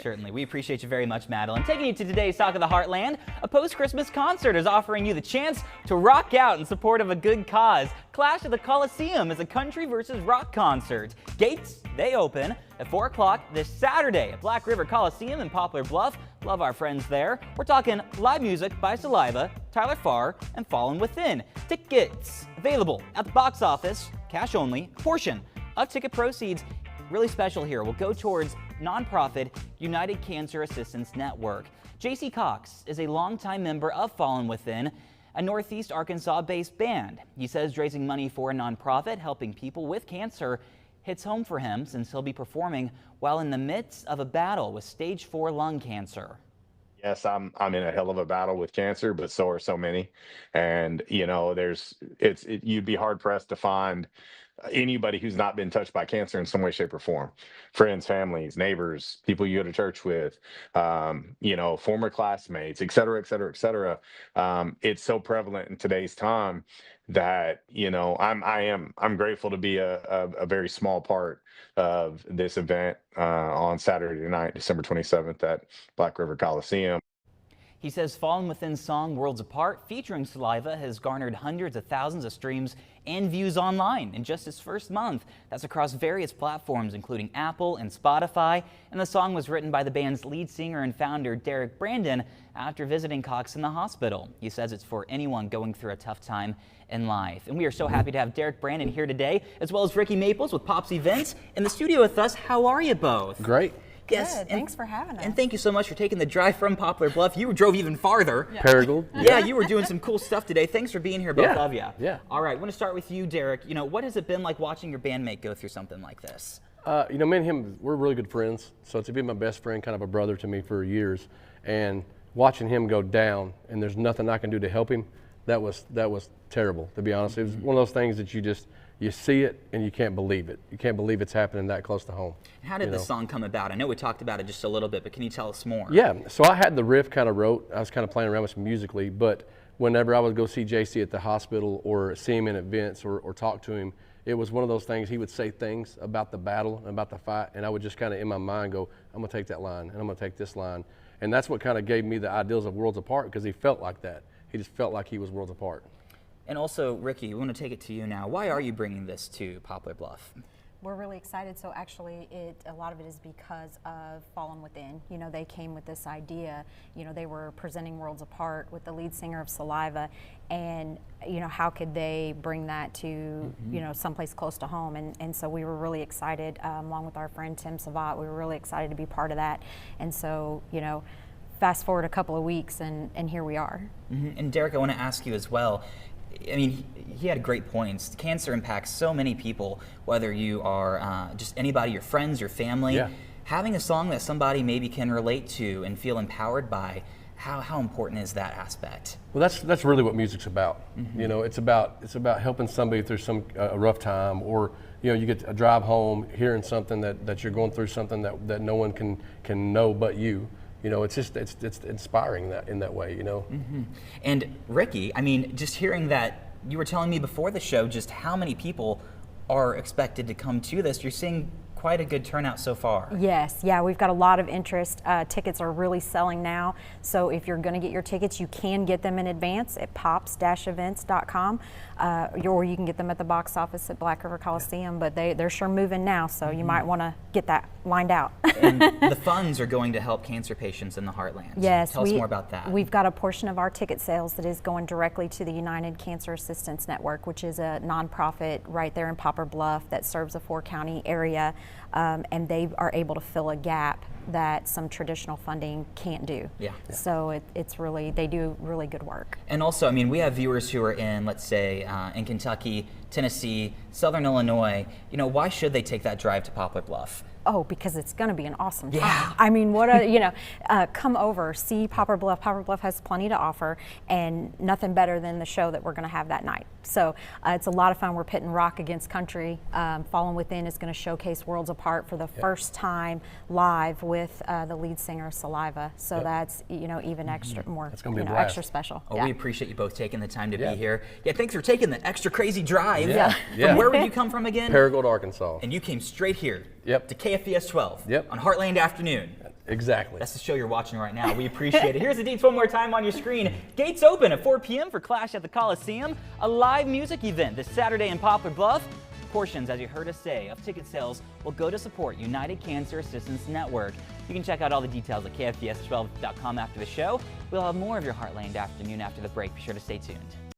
Certainly. We appreciate you very much, Madeline. Taking you to today's Talk of the Heartland, a post-Christmas concert is offering you the chance to rock out in support of a good cause. Clash at the Coliseum is a country versus rock concert. Gates, they open at 4 o'clock this Saturday at Black River Coliseum in Poplar Bluff. Love our friends there. We're talking live music by Saliva, Tyler Farr, and Fallen Within. Tickets available at the box office, cash only. A portion of ticket proceeds, really special here, will go towards nonprofit United Cancer Assistance Network. JC Cox is a longtime member of Fallen Within, a Northeast Arkansas-based band. He says raising money for a nonprofit helping people with cancer hits home for him since he'll be performing while in the midst of a battle with stage 4 lung cancer. Yes, I'm in a hell of a battle with cancer, but so are so many. And you know, you'd be hard pressed to find anybody who's not been touched by cancer in some way, shape, or form. Friends, families, neighbors, people you go to church with, you know, former classmates, et cetera, et cetera, et cetera. It's so prevalent in today's time that, you know, I'm grateful to be a very small part of this event on Saturday night, December 27th at Black River Coliseum. He says Fallen Within's song Worlds Apart, featuring Saliva, has garnered hundreds of thousands of streams and views online in just its first month. That's across various platforms, including Apple and Spotify. And the song was written by the band's lead singer and founder, Derek Brandon, after visiting Cox in the hospital. He says it's for anyone going through a tough time in life. And we are so happy to have Derek Brandon here today, as well as Ricky Maples with Pops Events in the studio with us. How are you both? Great. Yes, Good. Thanks for having us. And thank you so much for taking the drive from Poplar Bluff. You drove even farther. Yeah. Paragould. Yeah, you were doing some cool stuff today. Thanks for being here, both of you. Yeah. All right, I want to start with you, Derek. You know, what has it been like watching your bandmate go through something like this? You know, me and him, we're really good friends. So to be my best friend, kind of a brother to me for years, and watching him go down, and there's nothing I can do to help him, that was terrible, to be honest. It was one of those things that you see it and you can't believe it. You can't believe it's happening that close to home. How did this song come about? I know we talked about it just a little bit, but can you tell us more? Yeah, so I had the riff kind of wrote. I was kind of playing around with some musically, but whenever I would go see JC at the hospital or see him in events or talk to him, it was one of those things. He would say things about the battle and about the fight, and I would just kind of in my mind go, I'm going to take that line, and I'm going to take this line. And that's what kind of gave me the ideals of Worlds Apart, because he felt like that. He just felt like he was worlds apart. And also, Ricky, we want to take it to you now. Why are you bringing this to Poplar Bluff? We're really excited. So actually, a lot of it is because of Fallen Within. You know, they came with this idea. You know, they were presenting Worlds Apart with the lead singer of Saliva, and you know, how could they bring that to you know, someplace close to home? And so we were really excited, along with our friend Tim Savat. We were really excited to be part of that. And so, you know, fast forward a couple of weeks, and here we are. And Derek, I want to ask you as well. I mean, he had great points. Cancer impacts so many people, whether you are just anybody, your friends, your family. Yeah. Having a song that somebody maybe can relate to and feel empowered by, how important is that aspect? Well, that's really what music's about. You know, it's about helping somebody through some a rough time, or you know, you get a drive home hearing something that you're going through something that no one can know but you. You know, it's just it's inspiring that in that way, you know. And Ricky, I mean, just hearing that, you were telling me before the show just how many people are expected to come to this. You're seeing quite a good turnout so far. Yes, yeah, we've got a lot of interest. Tickets are really selling now. So if you're going to get your tickets, you can get them in advance at pops-events.com, or you can get them at the box office at Black River Coliseum. But they're sure moving now, so you might want to get that lined out. And the funds are going to help cancer patients in the Heartland. Yes, Tell us more about that. We've got a portion of our ticket sales that is going directly to the United Cancer Assistance Network, which is a nonprofit right there in Poplar Bluff that serves a 4-county area. And they are able to fill a gap that some traditional funding can't do. Yeah. So it's really, they do really good work. And also, I mean, we have viewers who are in, let's say, in Kentucky, Tennessee, Southern Illinois. You know, why should they take that drive to Poplar Bluff? Oh, because it's going to be an awesome time. Yeah. I mean, what a, you know, come over, see Poplar Bluff. Poplar Bluff has plenty to offer, and nothing better than the show that we're going to have that night. So it's a lot of fun. We're pitting rock against country. Fallen Within is going to showcase Worlds Apart for the first time live with the lead singer of Saliva. So that's, you know, even extra more, That's gonna be you a know, blast. extra special. Oh, we appreciate you both taking the time to be here. Yeah, thanks for taking the extra crazy drive. Yeah. From where would you come from again? Paragould, Arkansas. And you came straight here Yep. to KFVS 12 Yep. on Heartland Afternoon. Exactly. That's the show you're watching right now. We appreciate it. Here's the dates one more time on your screen. Gates open at 4 p.m. for Clash at the Coliseum, a live music event this Saturday in Poplar Bluff. Portions, as you heard us say, of ticket sales will go to support United Cancer Assistance Network. You can check out all the details at KFBS12.com after the show. We'll have more of your Heartland afternoon after the break. Be sure to stay tuned.